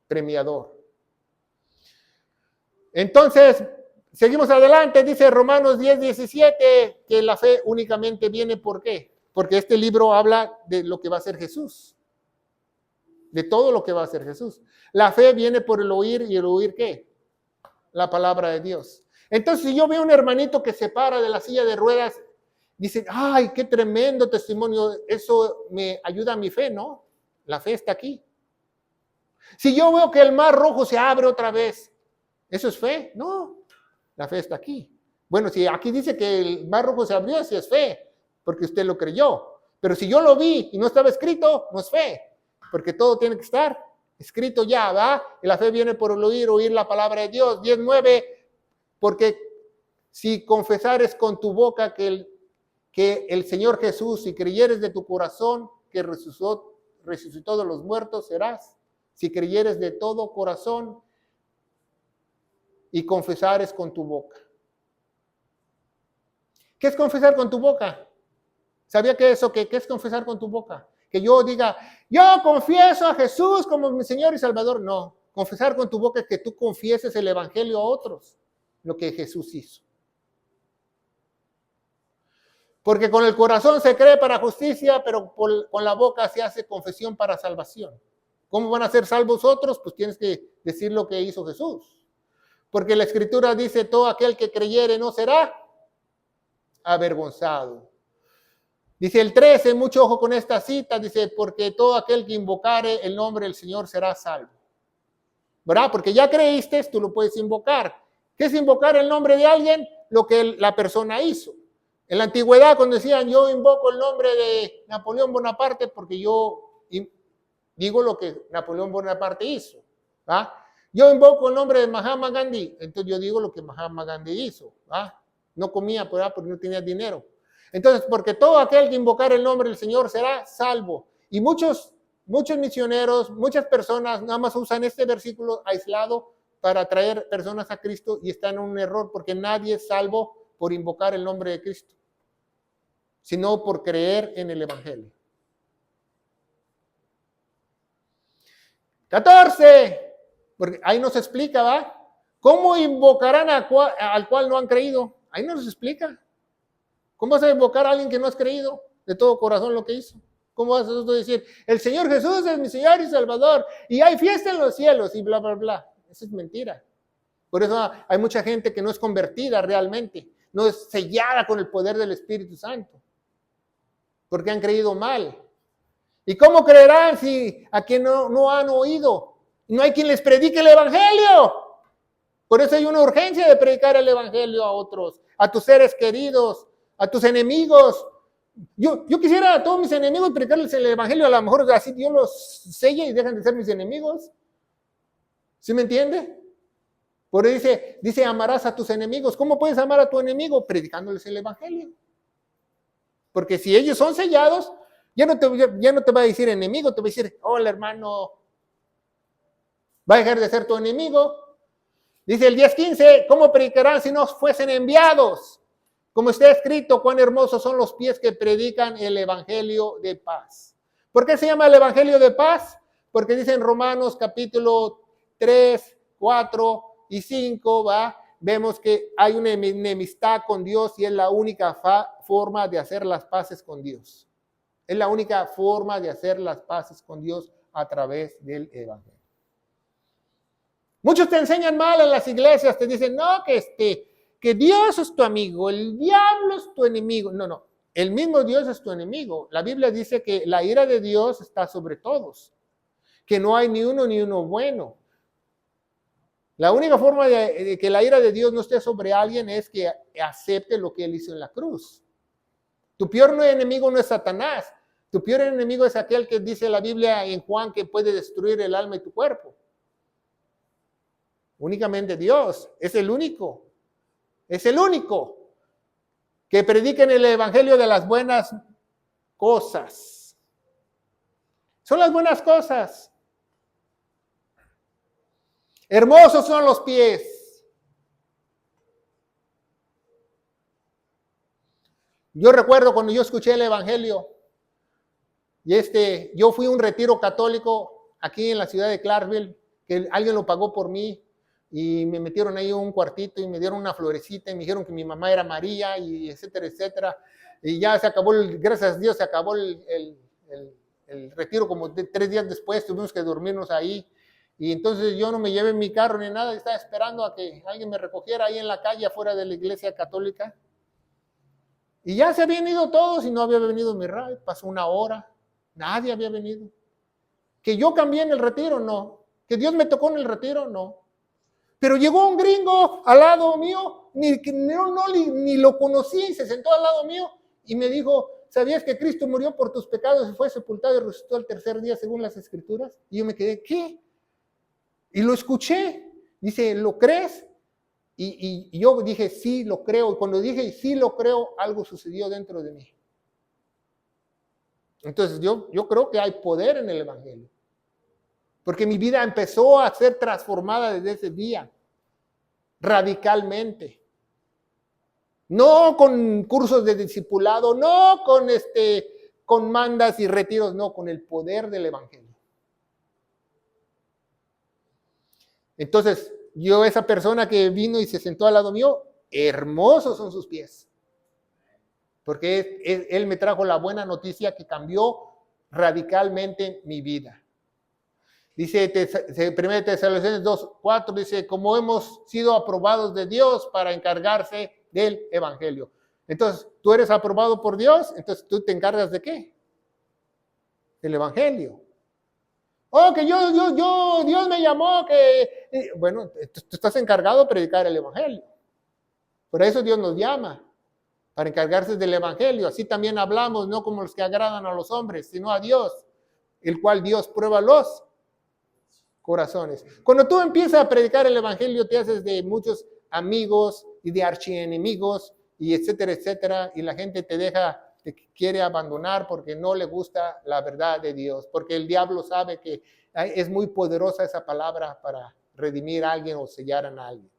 Premiador. Entonces, seguimos adelante, dice Romanos 10:17, que la fe únicamente viene, ¿por qué? Porque este libro habla de lo que va a hacer Jesús. De todo lo que va a hacer Jesús. La fe viene por el oír, y el oír, ¿qué? La palabra de Dios. Entonces, si yo veo un hermanito que se para de la silla de ruedas, dicen, ay, qué tremendo testimonio, eso me ayuda a mi fe, ¿no? La fe está aquí. Si yo veo que el mar rojo se abre otra vez, ¿eso es fe? No, la fe está aquí. Bueno, si aquí dice que el mar rojo se abrió, sí es fe, porque usted lo creyó. Pero si yo lo vi y no estaba escrito, no es fe, porque todo tiene que estar escrito ya, ¿va? Y la fe viene por el oír la palabra de Dios. 10:9, porque si confesares con tu boca que el Señor Jesús, y creyeres de tu corazón que resucitó de los muertos, serás. Si creyeres de todo corazón y confesares con tu boca. ¿Qué es confesar con tu boca? ¿Sabía que eso? ¿Qué es confesar con tu boca? Que yo diga, yo confieso a Jesús como mi Señor y Salvador. No, confesar con tu boca es que tú confieses el Evangelio a otros, lo que Jesús hizo. Porque con el corazón se cree para justicia, pero con la boca se hace confesión para salvación. ¿Cómo van a ser salvos otros? Pues tienes que decir lo que hizo Jesús. Porque la Escritura dice, todo aquel que creyere no será avergonzado. Dice el 13, mucho ojo con esta cita, dice, porque todo aquel que invocare el nombre del Señor será salvo. ¿Verdad? Porque ya creíste, tú lo puedes invocar. ¿Qué es invocar el nombre de alguien? Lo que la persona hizo. En la antigüedad, cuando decían, yo invoco el nombre de Napoleón Bonaparte porque yo digo lo que Napoleón Bonaparte hizo. ¿Va? Yo invoco el nombre de Mahatma Gandhi, entonces yo digo lo que Mahatma Gandhi hizo. ¿Va? No comía porque no tenía dinero. Entonces, porque todo aquel que invocar el nombre del Señor será salvo. Y muchos misioneros, muchas personas nada más usan este versículo aislado para atraer personas a Cristo y están en un error porque nadie es salvo por invocar el nombre de Cristo. sino por creer en el Evangelio. 14, porque ahí nos explica, ¿va? ¿Cómo invocarán al cual no han creído? Ahí nos explica. ¿Cómo vas a invocar a alguien que no has creído de todo corazón lo que hizo? ¿Cómo vas a decir, el Señor Jesús es mi Señor y Salvador, y hay fiesta en los cielos, y bla, bla, bla? Eso es mentira. Por eso hay mucha gente que no es convertida realmente, no es sellada con el poder del Espíritu Santo, porque han creído mal. ¿Y cómo creerán si a quien no han oído? No hay quien les predique el Evangelio. Por eso hay una urgencia de predicar el Evangelio a otros, a tus seres queridos, a tus enemigos. Yo quisiera a todos mis enemigos predicarles el Evangelio, a lo mejor así Dios los sella y dejan de ser mis enemigos. ¿Sí me entiende? Por eso dice, amarás a tus enemigos. ¿Cómo puedes amar a tu enemigo? Predicándoles el Evangelio. Porque si ellos son sellados, ya no te va a decir enemigo, te va a decir, hola hermano, va a dejar de ser tu enemigo. Dice el 10:15, ¿cómo predicarán si no fuesen enviados? Como está escrito, cuán hermosos son los pies que predican el Evangelio de paz. ¿Por qué se llama el Evangelio de paz? Porque dice en Romanos capítulo 3, 4 y 5, vemos que hay una enemistad con Dios y es la única forma de hacer las paces con Dios. Es la única forma de hacer las paces con Dios a través del Evangelio. Muchos te enseñan mal en las iglesias, te dicen, no, que Dios es tu amigo, el diablo es tu enemigo. No, el mismo Dios es tu enemigo. La Biblia dice que la ira de Dios está sobre todos, que no hay ni uno bueno. La única forma de que la ira de Dios no esté sobre alguien es que acepte lo que Él hizo en la cruz. Tu peor enemigo no es Satanás. Tu peor enemigo es aquel que dice la Biblia en Juan que puede destruir el alma y tu cuerpo. Únicamente Dios es el único. Es el único que predica en el Evangelio de las buenas cosas. Son las buenas cosas. Hermosos son los pies. Yo recuerdo cuando yo escuché el Evangelio y yo fui a un retiro católico aquí en la ciudad de Clarksville, que alguien lo pagó por mí y me metieron ahí en un cuartito y me dieron una florecita y me dijeron que mi mamá era María y etcétera, etcétera. Y ya se acabó, gracias a Dios, se acabó el retiro como 3 días después, tuvimos que dormirnos ahí. Y entonces yo no me llevé mi carro ni nada, estaba esperando a que alguien me recogiera ahí en la calle afuera de la iglesia católica. Y ya se habían ido todos y no había venido mi ride. Pasó 1 hora, nadie había venido. Que yo cambié en el retiro, no. Que Dios me tocó en el retiro, no. Pero llegó un gringo al lado mío, ni lo conocí, y se sentó al lado mío y me dijo, ¿sabías que Cristo murió por tus pecados y fue sepultado y resucitó al 3er día según las Escrituras? Y yo me quedé, ¿qué? Y lo escuché, dice, ¿lo crees? Y yo dije, sí, lo creo. Y cuando dije, sí, lo creo, algo sucedió dentro de mí. Entonces yo creo que hay poder en el Evangelio. Porque mi vida empezó a ser transformada desde ese día, radicalmente. No con cursos de discipulado, no con mandas y retiros, no, con el poder del Evangelio. Entonces, esa persona que vino y se sentó al lado mío, hermosos son sus pies. Porque él me trajo la buena noticia que cambió radicalmente mi vida. Dice 1 Tesalonicenses 2:4, dice, como hemos sido aprobados de Dios para encargarse del Evangelio. Entonces, ¿tú eres aprobado por Dios? Entonces, ¿tú te encargas de qué? Del Evangelio. Oh, que Dios me llamó, bueno, tú estás encargado de predicar el Evangelio. Por eso Dios nos llama, para encargarse del Evangelio. Así también hablamos, no como los que agradan a los hombres, sino a Dios, el cual Dios prueba los corazones. Cuando tú empiezas a predicar el Evangelio, te haces de muchos amigos y de archienemigos, y etcétera, etcétera, y la gente te quiere abandonar porque no le gusta la verdad de Dios, porque el diablo sabe que es muy poderosa esa palabra para redimir a alguien o sellar a alguien.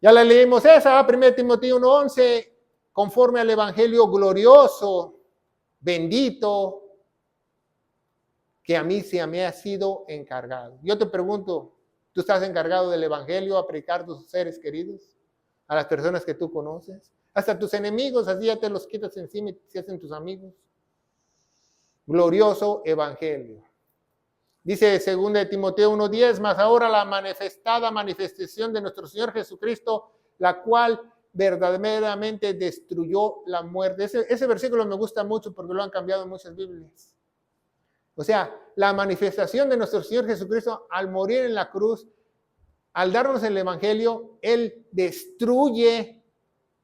Ya la leímos esa, 1 Timoteo 1:11, conforme al evangelio glorioso, bendito, que a mí se me ha sido encargado. Yo te pregunto, ¿tú estás encargado del evangelio a predicar a tus seres queridos? A las personas que tú conoces. Hasta tus enemigos, así ya te los quitas encima y se hacen tus amigos. Glorioso evangelio. Dice 2 Timoteo 1:10, mas ahora la manifestación de nuestro Señor Jesucristo, la cual verdaderamente destruyó la muerte. Ese versículo me gusta mucho porque lo han cambiado en muchas Biblias. O sea, la manifestación de nuestro Señor Jesucristo al morir en la cruz, al darnos el evangelio, Él destruye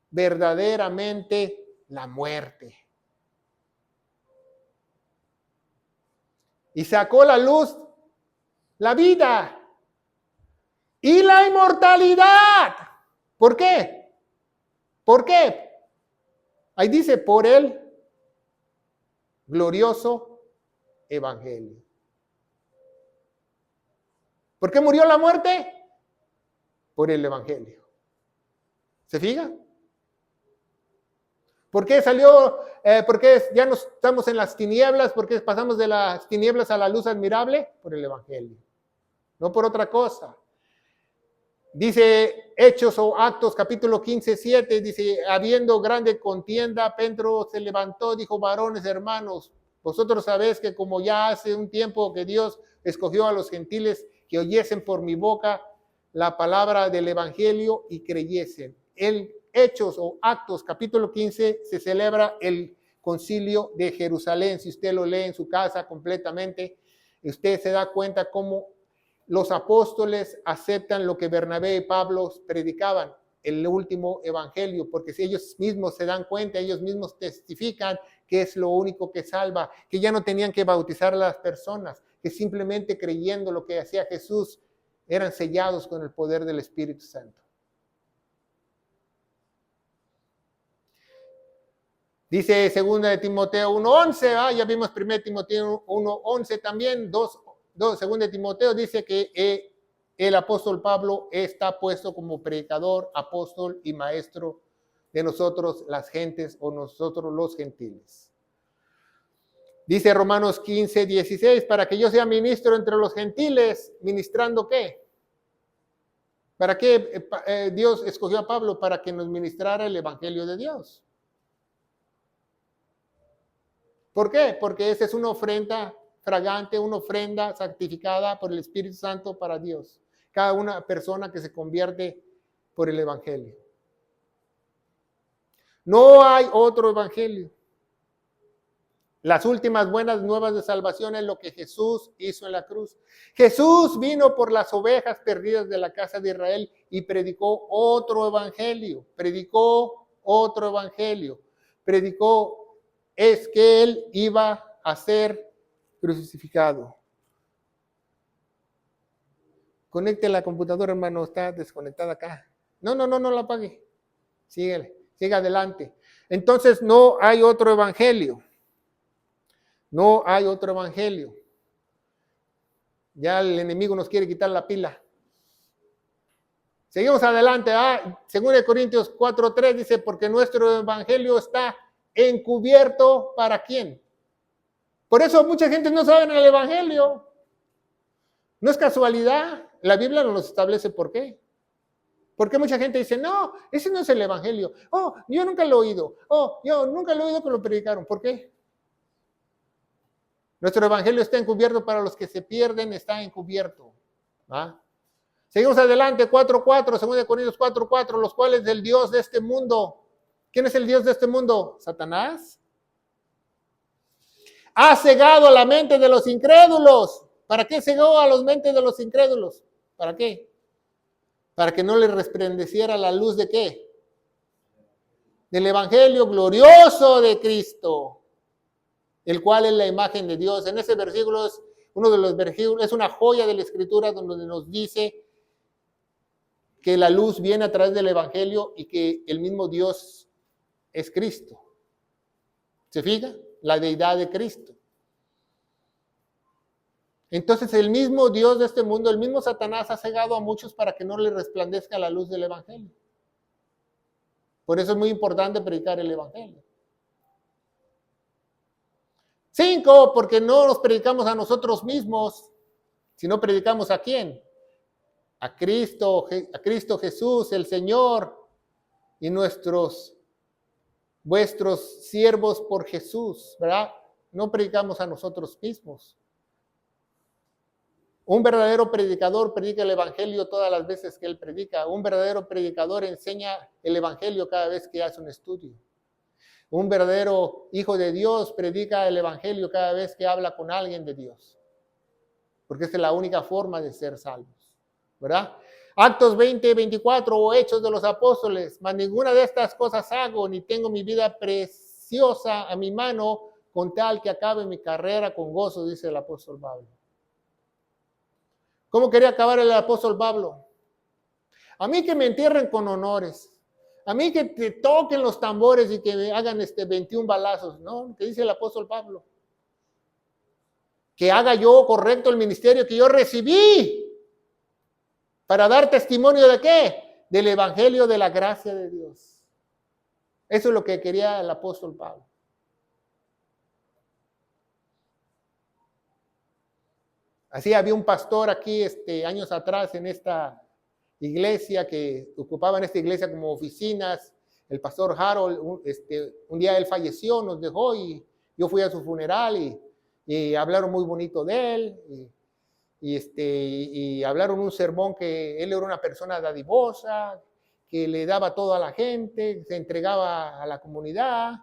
verdaderamente la muerte. Y sacó la luz, la vida y la inmortalidad. ¿Por qué? ¿Por qué? Ahí dice, por el glorioso evangelio. ¿Por qué murió la muerte? Por el evangelio. ¿Se fija? ¿Por qué salió? ¿Por qué ya no estamos en las tinieblas? ¿Por qué pasamos de las tinieblas a la luz admirable? Por el evangelio. No por otra cosa. Dice Hechos o Actos capítulo 15:7, dice, habiendo grande contienda, Pedro se levantó, dijo, varones hermanos, vosotros sabéis que como ya hace un tiempo que Dios escogió a los gentiles que oyesen por mi boca la palabra del evangelio y creyesen. El Hechos o Actos capítulo 15 se celebra el concilio de Jerusalén. Si usted lo lee en su casa completamente, usted se da cuenta cómo los apóstoles aceptan lo que Bernabé y Pablo predicaban, el último evangelio, porque si ellos mismos se dan cuenta, ellos mismos testifican que es lo único que salva, que ya no tenían que bautizar a las personas, que simplemente creyendo lo que hacía Jesús eran sellados con el poder del Espíritu Santo. Dice 2 Timoteo 1:11, ya vimos 1 Timoteo 1:11 también, 2 Timoteo dice que el apóstol Pablo está puesto como predicador, apóstol y maestro de nosotros las gentes o nosotros los gentiles. Dice Romanos 15:16, para que yo sea ministro entre los gentiles, ¿ministrando qué? ¿Para qué Dios escogió a Pablo? Para que nos ministrara el evangelio de Dios. ¿Por qué? Porque esa es una ofrenda fragante, una ofrenda santificada por el Espíritu Santo para Dios. Cada una persona que se convierte por el evangelio. No hay otro evangelio. Las últimas buenas nuevas de salvación es lo que Jesús hizo en la cruz. Jesús vino por las ovejas perdidas de la casa de Israel y predicó otro evangelio. Es que Él iba a ser crucificado. Conecte la computadora, hermano, está desconectada acá. No la apague. Siga adelante. Entonces no hay otro evangelio. No hay otro evangelio. Ya el enemigo nos quiere quitar la pila. Seguimos adelante. 2 Corintios 4:3 dice, porque nuestro evangelio está encubierto ¿para quién? Por eso mucha gente no sabe el evangelio. No es casualidad. La Biblia no nos establece por qué. Porque mucha gente dice, no, ese no es el evangelio. Yo nunca lo he oído. Yo nunca lo he oído que lo predicaron. ¿Por qué? Nuestro evangelio está encubierto para los que se pierden, está encubierto. Seguimos adelante, 4:4, 2 Corintios 4:4, los cuales del Dios de este mundo. ¿Quién es el Dios de este mundo? Satanás. Ha cegado la mente de los incrédulos. ¿Para qué cegó a las mentes de los incrédulos? ¿Para qué? Para que no les resplandeciera la luz de qué? Del evangelio glorioso de Cristo, el cual es la imagen de Dios. En ese versículo es uno de los versículos, es una joya de la Escritura donde nos dice que la luz viene a través del evangelio y que el mismo Dios es Cristo. ¿Se fija? La deidad de Cristo. Entonces el mismo Dios de este mundo, el mismo Satanás ha cegado a muchos para que no les resplandezca la luz del evangelio. Por eso es muy importante predicar el evangelio. 5, porque no nos predicamos a nosotros mismos, sino predicamos ¿a quién? A Cristo Jesús, el Señor, y vuestros siervos por Jesús, ¿verdad? No predicamos a nosotros mismos. Un verdadero predicador predica el evangelio todas las veces que él predica. Un verdadero predicador enseña el evangelio cada vez que hace un estudio. Un verdadero hijo de Dios predica el evangelio cada vez que habla con alguien de Dios. Porque esa es la única forma de ser salvos, ¿verdad? Actos 20, 24 o Hechos de los Apóstoles. Mas ninguna de estas cosas hago, ni tengo mi vida preciosa a mi mano, con tal que acabe mi carrera con gozo, dice el apóstol Pablo. ¿Cómo quería acabar el apóstol Pablo? A mí que me entierren con honores. A mí que te toquen los tambores y que me hagan 21 balazos. No, ¿qué dice el apóstol Pablo? Que haga yo correcto el ministerio que yo recibí. ¿Para dar testimonio de qué? Del evangelio de la gracia de Dios. Eso es lo que quería el apóstol Pablo. Así había un pastor aquí años atrás en esta iglesia que ocupaba en esta iglesia como oficinas. El pastor Harold, un día él falleció, nos dejó y yo fui a su funeral y hablaron muy bonito de él y hablaron un sermón que él era una persona dadivosa, que le daba todo a la gente, se entregaba a la comunidad.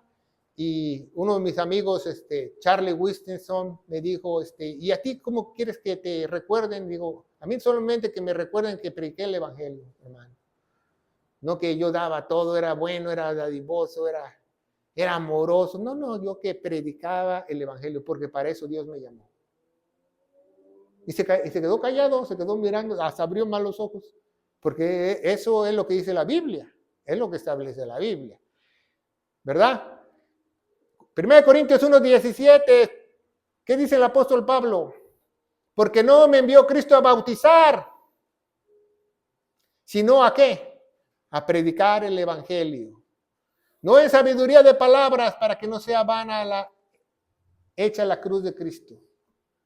Y uno de mis amigos, Charlie Winston, me dijo, ¿y a ti cómo quieres que te recuerden? Digo, a mí solamente que me recuerden que prediqué el evangelio, hermano. No que yo daba todo, era bueno, era dadivoso, era amoroso. No, yo que predicaba el evangelio, porque para eso Dios me llamó. Y se quedó callado, se quedó mirando, hasta abrió mal los ojos, porque eso es lo que dice la Biblia, es lo que establece la Biblia, ¿verdad? 1 Corintios 1:17, ¿qué dice el apóstol Pablo? Porque no me envió Cristo a bautizar, sino ¿a qué? A predicar el evangelio. No en sabiduría de palabras para que no sea vana hecha la cruz de Cristo.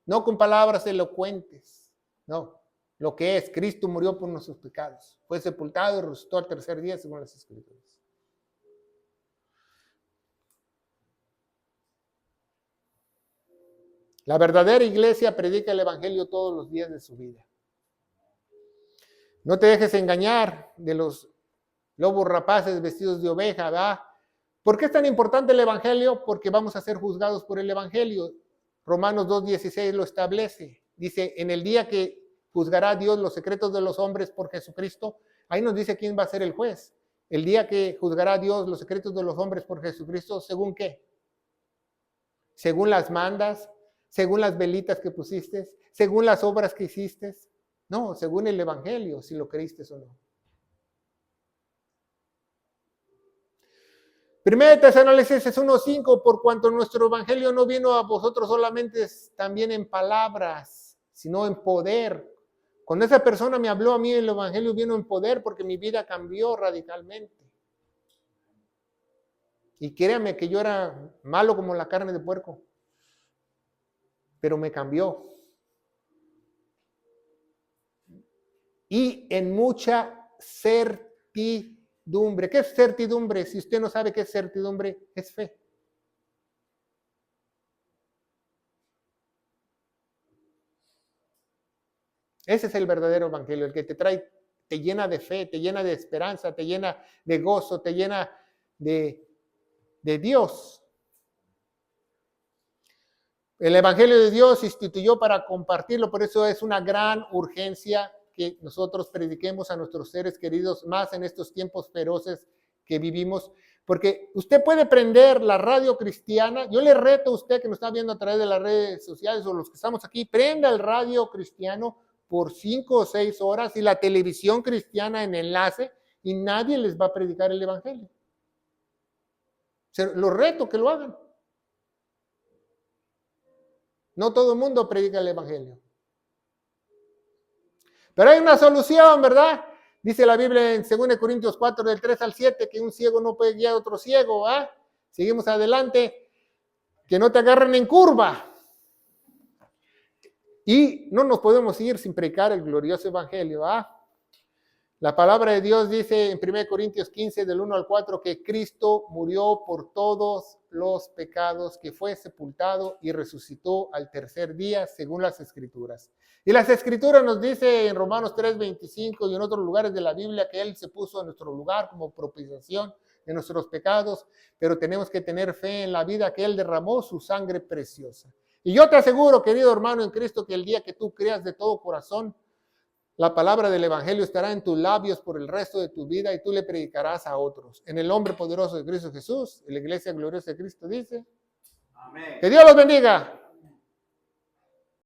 No con palabras elocuentes, no. Lo que es, Cristo murió por nuestros pecados. Fue sepultado y resucitó al tercer día según las Escrituras. La verdadera iglesia predica el evangelio todos los días de su vida. No te dejes engañar de los lobos rapaces vestidos de oveja, ¿verdad? ¿Por qué es tan importante el evangelio? Porque vamos a ser juzgados por el evangelio. Romanos 2:16 lo establece. Dice, en el día que juzgará Dios los secretos de los hombres por Jesucristo, ahí nos dice quién va a ser el juez. El día que juzgará Dios los secretos de los hombres por Jesucristo, ¿según qué? Según las mandas, según las velitas que pusiste, según las obras que hiciste. No, según el evangelio, si lo creíste o no. 1 Tesalonicenses 1:5, por cuanto nuestro evangelio no vino a vosotros solamente también en palabras, sino en poder. Cuando esa persona me habló a mí, el evangelio vino en poder porque mi vida cambió radicalmente. Y créame que yo era malo como la carne de puerco, pero me cambió. Y en mucha certidumbre. ¿Qué es certidumbre? Si usted no sabe qué es certidumbre, es fe. Ese es el verdadero evangelio, el que te llena de fe, te llena de esperanza, te llena de gozo, te llena de Dios. El evangelio de Dios instituyó para compartirlo, por eso es una gran urgencia que nosotros prediquemos a nuestros seres queridos, más en estos tiempos feroces que vivimos, porque usted puede prender la radio cristiana. Yo le reto a usted que nos está viendo a través de las redes sociales o los que estamos aquí, prenda el radio cristiano por 5 o 6 horas y la televisión cristiana en enlace y nadie les va a predicar el evangelio. Los reto que lo hagan. No todo el mundo predica el evangelio. Pero hay una solución, ¿verdad? Dice la Biblia en 2 Corintios 4, del 3 al 7, que un ciego no puede guiar a otro ciego. Seguimos adelante. Que no te agarren en curva. Y no nos podemos ir sin predicar el glorioso evangelio. La palabra de Dios dice en 1 Corintios 15, del 1 al 4, que Cristo murió por todos los pecados, que fue sepultado y resucitó al tercer día, según las Escrituras. Y las Escrituras nos dice en Romanos 3, 25 y en otros lugares de la Biblia que Él se puso en nuestro lugar como propiciación de nuestros pecados, pero tenemos que tener fe en la vida que Él derramó su sangre preciosa. Y yo te aseguro, querido hermano en Cristo, que el día que tú creas de todo corazón, la palabra del evangelio estará en tus labios por el resto de tu vida y tú le predicarás a otros. En el nombre poderoso de Cristo Jesús, y la iglesia gloriosa de Cristo dice, amén. Que Dios los bendiga.